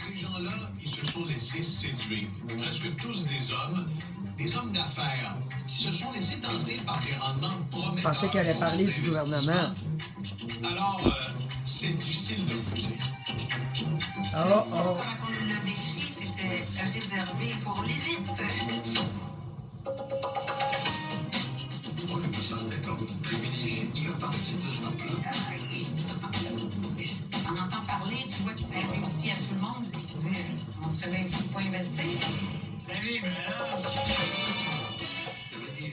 Ces gens-là, ils se sont laissés séduire. Presque tous des hommes d'affaires, qui se sont laissés tenter par des rendements prometteurs. Je pensais qu'elle allait parler du gouvernement. Alors, c'était difficile de refuser. Oh. Comment on nous l'a décrit, c'était réservé pour l'élite. Moi, je me sentais comme privilégié de faire partie de ce groupe-là. On entend parler, tu vois que ça réussit à tout le monde. Je veux dire, on serait bien fou de pas investir.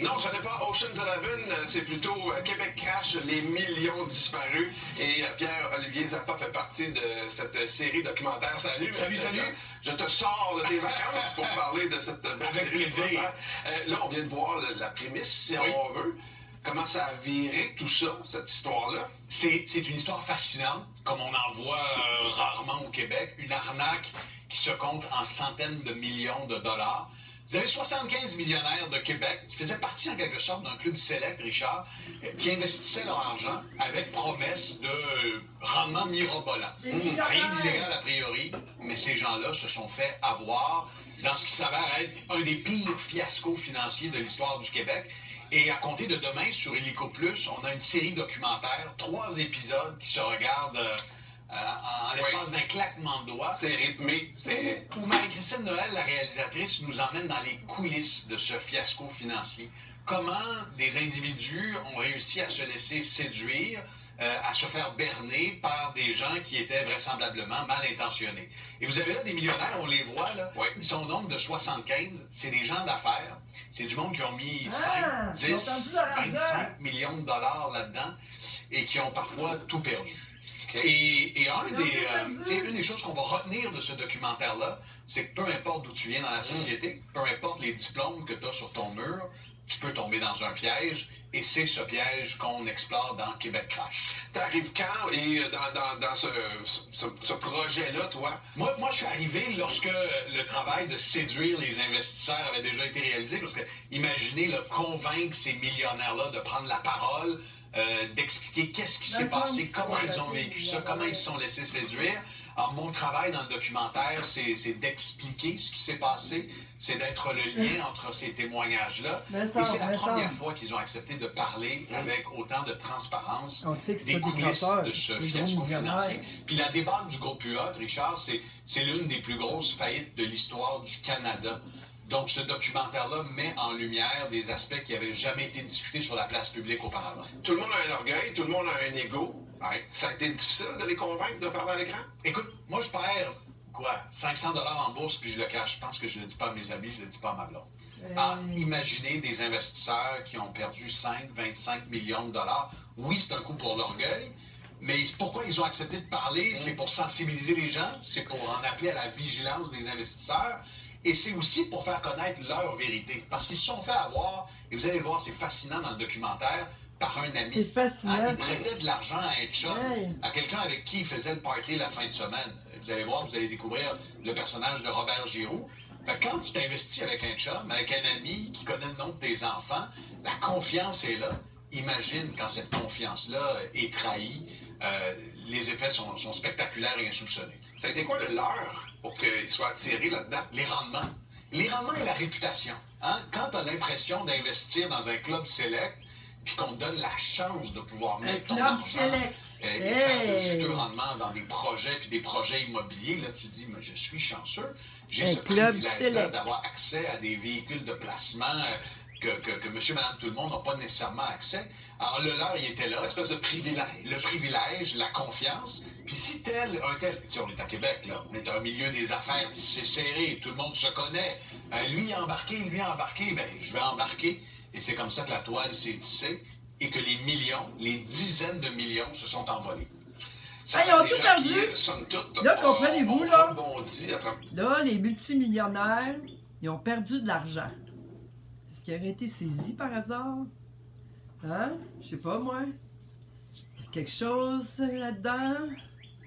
Non, ce n'est pas Ocean's 11, c'est plutôt Québec Crash, les millions disparus. Et Pierre-Olivier Zappa fait partie de cette série documentaire. Salut. Salut. Je te sors de tes vacances pour parler de cette belle série documentaire. Là, on vient de voir la prémisse, si on veut. Comment ça a viré tout ça, cette histoire-là? C'est une histoire fascinante, comme on en voit rarement au Québec. Une arnaque qui se compte en centaines de millions de dollars. Vous avez 75 millionnaires de Québec qui faisaient partie en quelque sorte d'un club select, Richard, qui investissaient leur argent avec promesse de rendement mirobolant. Rien d'illégal a priori, mais ces gens-là se sont fait avoir dans ce qui s'avère être un des pires fiascos financiers de l'histoire du Québec. Et à compter de demain, sur Illico Plus, on a une série documentaire, 3 épisodes qui se regardent en l'espace d'un claquement de doigts. C'est rythmé. Où Marie-Christine Noël, la réalisatrice, nous emmène dans les coulisses de ce fiasco financier. Comment des individus ont réussi à se laisser séduire, à se faire berner par des gens qui étaient vraisemblablement mal intentionnés. Et vous avez là des millionnaires, on les voit, là. Oui. Ils sont au nombre de 75. C'est des gens d'affaires. C'est du monde qui ont mis 5, 10, 25 millions de dollars là-dedans et qui ont parfois tout perdu. Et une des choses qu'on va retenir de ce documentaire-là, c'est que peu importe d'où tu viens dans la société, peu importe les diplômes que tu as sur ton mur, tu peux tomber dans un piège, et c'est ce piège qu'on explore dans Québec Crash. T'arrives quand et dans ce projet-là, toi? Moi, je suis arrivé lorsque le travail de séduire les investisseurs avait déjà été réalisé, parce que imaginez convaincre ces millionnaires-là de prendre la parole, d'expliquer qu'est-ce qui s'est passé, comment ils ont vécu ça, comment ils se sont laissés séduire. Alors, mon travail dans le documentaire, c'est d'expliquer ce qui s'est passé, c'est d'être le lien entre ces témoignages-là. Et c'est la première fois qu'ils ont accepté de parler avec autant de transparence des coulisses de ce fiasco financier. Puis la débâcle du groupe UA, Richard, c'est l'une des plus grosses faillites de l'histoire du Canada. Donc, ce documentaire-là met en lumière des aspects qui n'avaient jamais été discutés sur la place publique auparavant. Tout le monde a un orgueil, tout le monde a un ego. Ouais. Ça a été difficile de les convaincre de parler à l'écran? Écoute, moi, je perds, 500 $ en bourse, puis je le cache. Je pense que je ne le dis pas à mes amis, je ne le dis pas à ma blonde. Imaginez des investisseurs qui ont perdu 5, 25 millions de dollars. Oui, c'est un coup pour l'orgueil, mais pourquoi ils ont accepté de parler? C'est pour sensibiliser les gens, c'est pour en appeler à la vigilance des investisseurs. Et c'est aussi pour faire connaître leur vérité. Parce qu'ils se sont fait avoir, et vous allez le voir, c'est fascinant dans le documentaire, par un ami. C'est fascinant. Il prêtait de l'argent à un chum, à quelqu'un avec qui il faisait le party la fin de semaine. Vous allez voir, vous allez découvrir le personnage de Robert Giroux. Fait que quand tu t'investis avec un chum, avec un ami qui connaît le nom de tes enfants, la confiance est là. Imagine quand cette confiance-là est trahie, les effets sont spectaculaires et insoupçonnés. Ça a été quoi le leur pour qu'ils soient attirés là-dedans? Les rendements. Les rendements et la réputation. Hein? Quand tu as l'impression d'investir dans un club select, puis qu'on te donne la chance de pouvoir mettre ton argent et faire de juteux rendements dans des projets, puis des projets immobiliers, là, tu te dis, mais je suis chanceux. J'ai ce privilège-là d'avoir accès à des véhicules de placement que monsieur, madame, tout le monde n'a pas nécessairement accès. Alors, le leur, il était là. Une espèce de privilège. Le privilège, la confiance. Puis si tu sais, on est à Québec, là. On est dans un milieu des affaires, c'est serré, tout le monde se connaît. Lui a embarqué, ben, je vais embarquer. Et c'est comme ça que la toile s'est tissée et que les millions, les dizaines de millions se sont envolés. Ils ont tout perdu. Là, comprenez-vous, là? Là, les multimillionnaires, ils ont perdu de l'argent. Est-ce qu'ils auraient été saisis par hasard? Hein? Je sais pas, moi. Quelque chose là-dedans?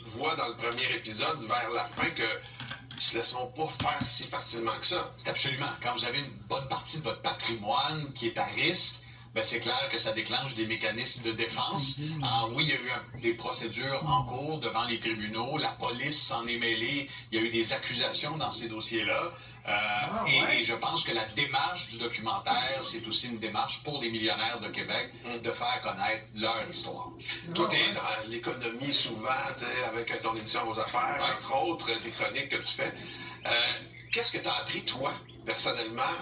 Je vois dans le premier épisode, vers la fin, qu'ils ne se laisseront pas faire si facilement que ça. C'est absolument. Quand vous avez une bonne partie de votre patrimoine qui est à risque, ben c'est clair que ça déclenche des mécanismes de défense. Oui, il y a eu des procédures en cours devant les tribunaux. La police s'en est mêlée. Il y a eu des accusations dans ces dossiers-là. Et je pense que la démarche du documentaire, c'est aussi une démarche pour les millionnaires de Québec de faire connaître leur histoire. Toi, tu es dans l'économie souvent, avec ton édition Vos Affaires, entre autres, des chroniques que tu fais. Qu'est-ce que tu as appris, toi, personnellement,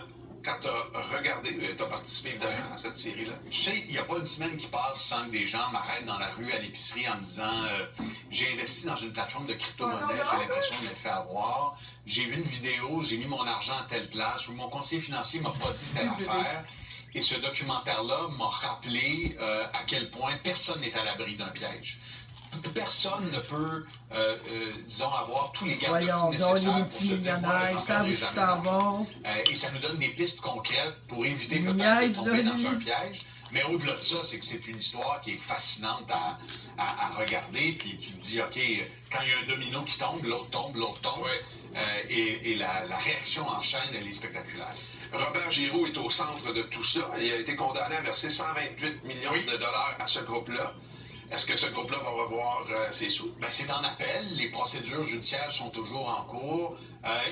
quand tu as regardé, tu as participé évidemment à cette série-là? Tu sais, il n'y a pas une semaine qui passe sans que des gens m'arrêtent dans la rue, à l'épicerie, en me disant j'ai investi dans une plateforme de crypto-monnaie, j'ai l'impression de m'être fait avoir. J'ai vu une vidéo, j'ai mis mon argent à telle place, ou mon conseiller financier m'a pas dit telle affaire. Et ce documentaire-là m'a rappelé à quel point personne n'est à l'abri d'un piège. Personne ne peut, disons, avoir tous les garde-fous nécessaires pour se dire, moi, j'en perdrai jamais. Et ça nous donne des pistes concrètes pour éviter peut-être de tomber dans un piège. Mais au-delà de ça, c'est que c'est une histoire qui est fascinante à regarder. Puis tu te dis, OK, quand il y a un domino qui tombe, l'autre tombe. Et la réaction en chaîne, elle est spectaculaire. Robert Giroux est au centre de tout ça. Il a été condamné à verser 128 millions de dollars à ce groupe-là. Est-ce que ce groupe-là va revoir ses sous? Ben, c'est en appel. Les procédures judiciaires sont toujours en cours.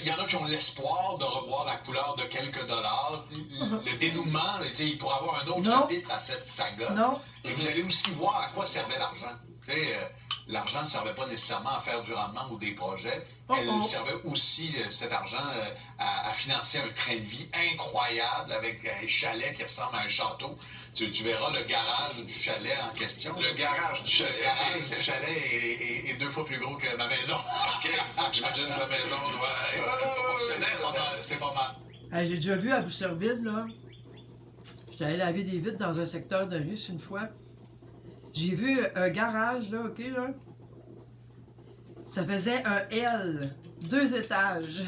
Il y en a qui ont l'espoir de revoir la couleur de quelques dollars. Le dénouement, il pourrait y avoir un autre chapitre à cette saga. Et vous allez aussi voir à quoi servait l'argent. L'argent ne servait pas nécessairement à faire du rendement ou des projets. Elle servait aussi, cet argent, à financer un train de vie incroyable avec un chalet qui ressemble à un château. Tu verras le garage du chalet en question. Le garage du chalet. Le garage du chalet est 2 fois plus gros que ma maison. OK. J'imagine que la maison doit être proportionnelle. C'est pas mal. J'ai déjà vu à Boucherville, là. J'étais allé laver des vitres dans un secteur de riche une fois. J'ai vu un garage, là, OK, là. Ça faisait un L, 2 étages.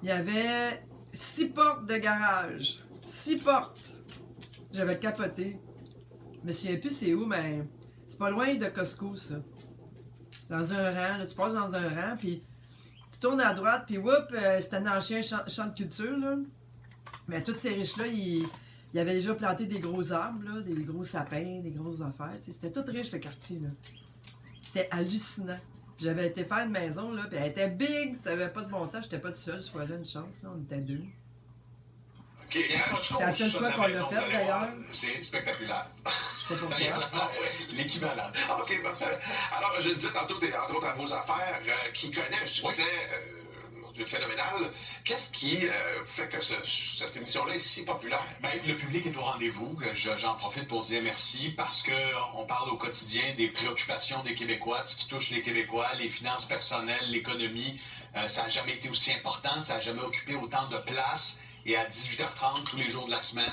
Il y avait 6 portes de garage. 6 portes. J'avais capoté. Je me souviens plus c'est où, mais c'est pas loin de Costco, ça. Dans un rang, là, tu passes dans un rang, puis tu tournes à droite, puis whoop, c'était un ancien champ de culture, là. Mais tous ces riches-là, il avait déjà planté des gros arbres, là, des gros sapins, des grosses affaires. C'était tout riche, le quartier, là. C'était hallucinant. J'avais été faire une maison, là, puis elle était big, ça avait pas de bon sens. J'étais pas tout seul, ce fois-là, une chance, là, on était 2. Okay. C'est la seule fois qu'on l'a fait, d'ailleurs. C'est spectaculaire. Je sais pas pourquoi. L'équivalent. OK, parfait. Alors, je le disais tantôt, tu es entre autres à Vos Affaires, qui connaît un succès phénoménal. Qu'est-ce qui fait que cette émission-là est si populaire? Ben, le public est au rendez-vous. J'en profite pour dire merci parce qu'on parle au quotidien des préoccupations des Québécois, de ce qui touche les Québécois, les finances personnelles, l'économie. Ça n'a jamais été aussi important, ça n'a jamais occupé autant de place. Et à 18h30 tous les jours de la semaine,